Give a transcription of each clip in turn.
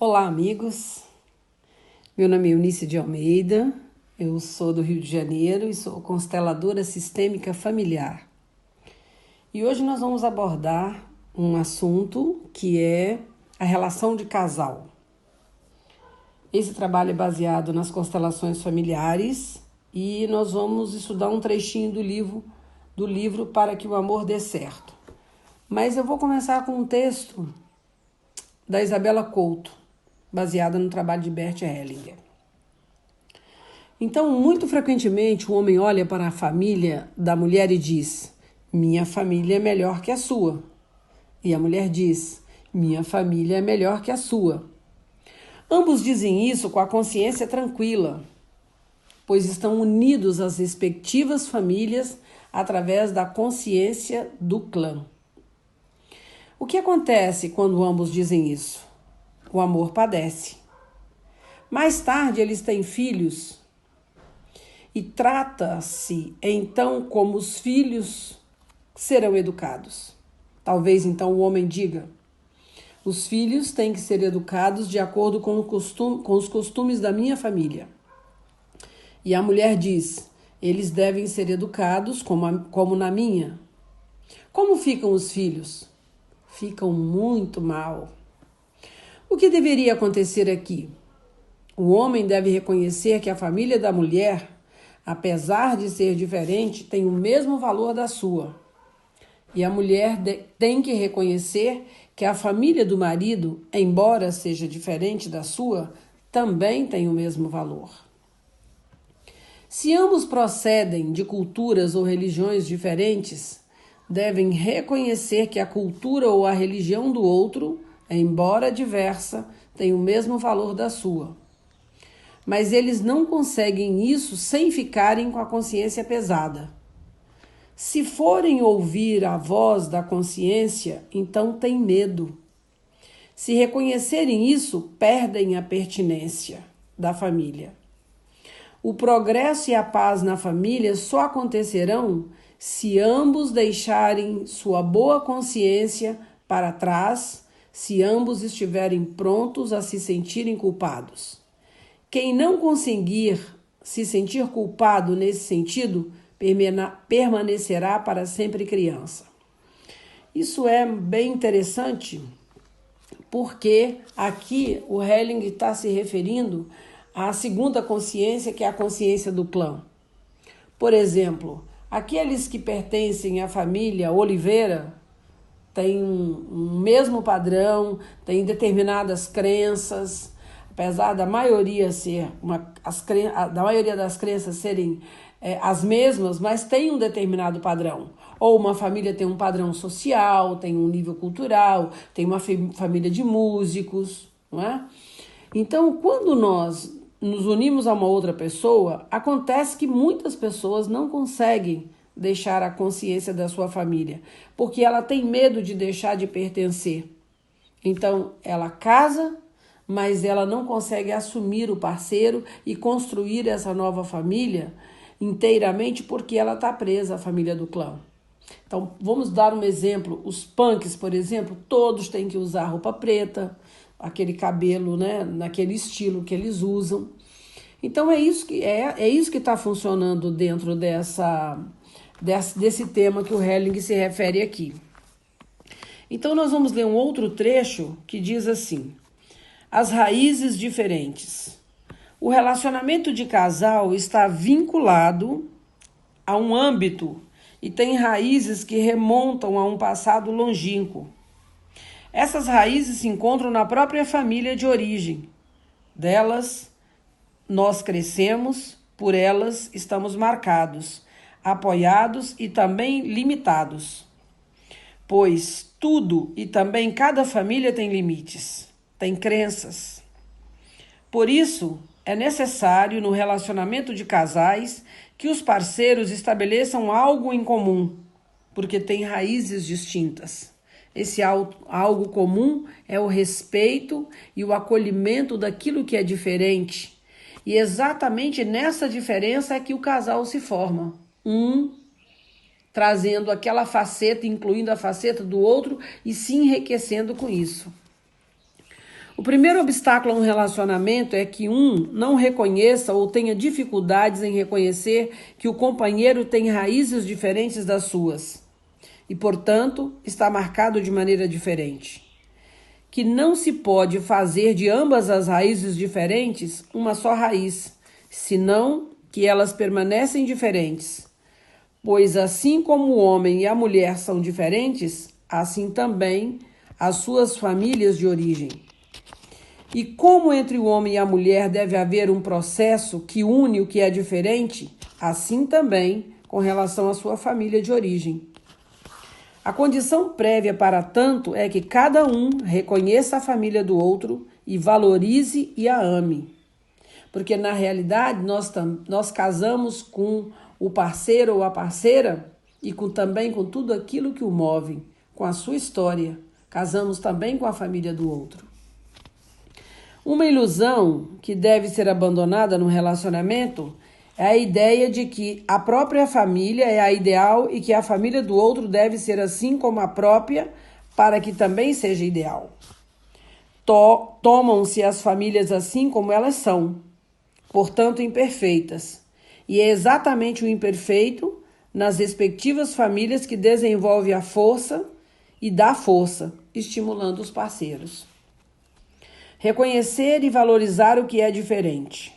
Olá, amigos. Meu nome é Eunice de Almeida, eu sou do Rio de Janeiro e sou consteladora sistêmica familiar. E hoje nós vamos abordar um assunto que é a relação de casal. Esse trabalho é baseado nas constelações familiares e nós vamos estudar um trechinho do livro Para que o Amor Dê Certo. Mas eu vou começar com um texto da Isabela Couto, baseada no trabalho de Bert Hellinger. Então, muito frequentemente, o homem olha para a família da mulher e diz: minha família é melhor que a sua. E a mulher diz: minha família é melhor que a sua. Ambos dizem isso com a consciência tranquila, pois estão unidos às respectivas famílias através da consciência do clã. O que acontece quando ambos dizem isso? O amor padece. Mais tarde, eles têm filhos e trata-se então como os filhos serão educados. Talvez então o homem diga: os filhos têm que ser educados de acordo com os costumes da minha família. E a mulher diz: eles devem ser educados como na minha. Como ficam os filhos? Ficam muito mal. O que deveria acontecer aqui? O homem deve reconhecer que a família da mulher, apesar de ser diferente, tem o mesmo valor da sua. E a mulher tem que reconhecer que a família do marido, embora seja diferente da sua, também tem o mesmo valor. Se ambos procedem de culturas ou religiões diferentes, devem reconhecer que a cultura ou a religião do outro, embora diversa, tem o mesmo valor da sua. Mas eles não conseguem isso sem ficarem com a consciência pesada. Se forem ouvir a voz da consciência, então têm medo. Se reconhecerem isso, perdem a pertinência da família. O progresso e a paz na família só acontecerão se ambos deixarem sua boa consciência para trás, se ambos estiverem prontos a se sentirem culpados. Quem não conseguir se sentir culpado nesse sentido, permanecerá para sempre criança. Isso é bem interessante, porque aqui o Hellinger está se referindo à segunda consciência, que é a consciência do clã. Por exemplo, aqueles que pertencem à família Oliveira têm um mesmo padrão, têm determinadas crenças. Apesar da maioria das crenças serem as mesmas, mas tem um determinado padrão. Ou uma família tem um padrão social, tem um nível cultural, tem uma família de músicos, não é? Então, quando nós nos unimos a uma outra pessoa, acontece que muitas pessoas não conseguem deixar a consciência da sua família, porque ela tem medo de deixar de pertencer. Então, ela casa, mas ela não consegue assumir o parceiro e construir essa nova família inteiramente porque ela está presa à família do clã. Então, vamos dar um exemplo. Os punks, por exemplo, todos têm que usar roupa preta, aquele cabelo, né, naquele estilo que eles usam. Então, é isso que está funcionando dentro desse tema que o Hellinger se refere aqui. Então, nós vamos ler um outro trecho que diz assim: as raízes diferentes. O relacionamento de casal está vinculado a um âmbito e tem raízes que remontam a um passado longínquo. Essas raízes se encontram na própria família de origem. Delas, nós crescemos, por elas estamos marcados, apoiados e também limitados. Pois tudo e também cada família tem limites. Tem crenças. Por isso, é necessário no relacionamento de casais que os parceiros estabeleçam algo em comum, porque tem raízes distintas. Esse algo comum é o respeito e o acolhimento daquilo que é diferente. E exatamente nessa diferença é que o casal se forma. Trazendo aquela faceta, incluindo a faceta do outro e se enriquecendo com isso. O primeiro obstáculo a um relacionamento é que um não reconheça ou tenha dificuldades em reconhecer que o companheiro tem raízes diferentes das suas e, portanto, está marcado de maneira diferente. Que não se pode fazer de ambas as raízes diferentes uma só raiz, senão que elas permanecem diferentes. Pois assim como o homem e a mulher são diferentes, assim também as suas famílias de origem. E como entre o homem e a mulher deve haver um processo que une o que é diferente, assim também com relação à sua família de origem. A condição prévia para tanto é que cada um reconheça a família do outro e valorize e a ame. Porque na realidade nós casamos com o parceiro ou a parceira e também com tudo aquilo que o move, com a sua história. Casamos também com a família do outro. Uma ilusão que deve ser abandonada no relacionamento é a ideia de que a própria família é a ideal e que a família do outro deve ser assim como a própria para que também seja ideal. Tomam-se as famílias assim como elas são, portanto imperfeitas. E é exatamente o imperfeito nas respectivas famílias que desenvolve a força e dá força, estimulando os parceiros. Reconhecer e valorizar o que é diferente.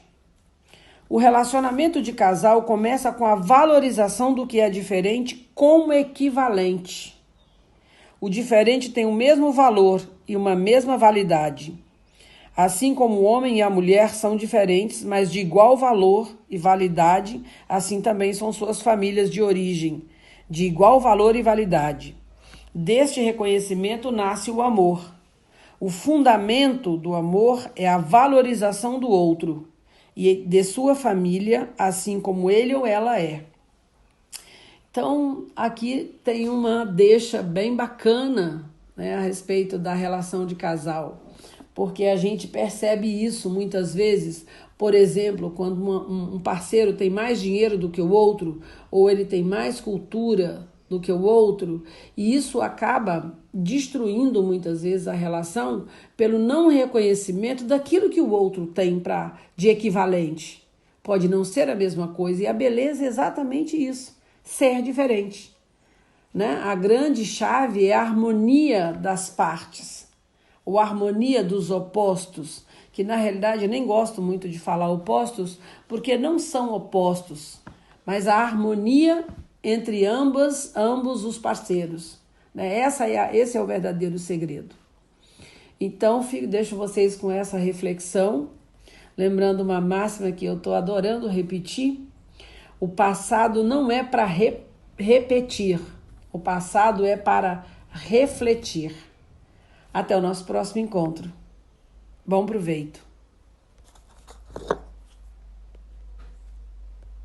O relacionamento de casal começa com a valorização do que é diferente como equivalente. O diferente tem o mesmo valor e uma mesma validade. Assim como o homem e a mulher são diferentes, mas de igual valor e validade, assim também são suas famílias de origem, de igual valor e validade. Deste reconhecimento nasce o amor. O fundamento do amor é a valorização do outro e de sua família, assim como ele ou ela é. Então, aqui tem uma deixa bem bacana, né, a respeito da relação de casal, porque a gente percebe isso muitas vezes, por exemplo, quando um parceiro tem mais dinheiro do que o outro, ou ele tem mais cultura do que o outro, e isso acaba destruindo muitas vezes a relação pelo não reconhecimento daquilo que o outro tem de equivalente. Pode não ser a mesma coisa, e a beleza é exatamente isso, ser diferente, né? A grande chave é a harmonia das partes, ou a harmonia dos opostos, que na realidade eu nem gosto muito de falar opostos, porque não são opostos, mas a harmonia entre ambos os parceiros. Né? Esse é o verdadeiro segredo. Então, deixo vocês com essa reflexão, lembrando uma máxima que eu estou adorando repetir: o passado não é para repetir, o passado é para refletir. Até o nosso próximo encontro. Bom proveito!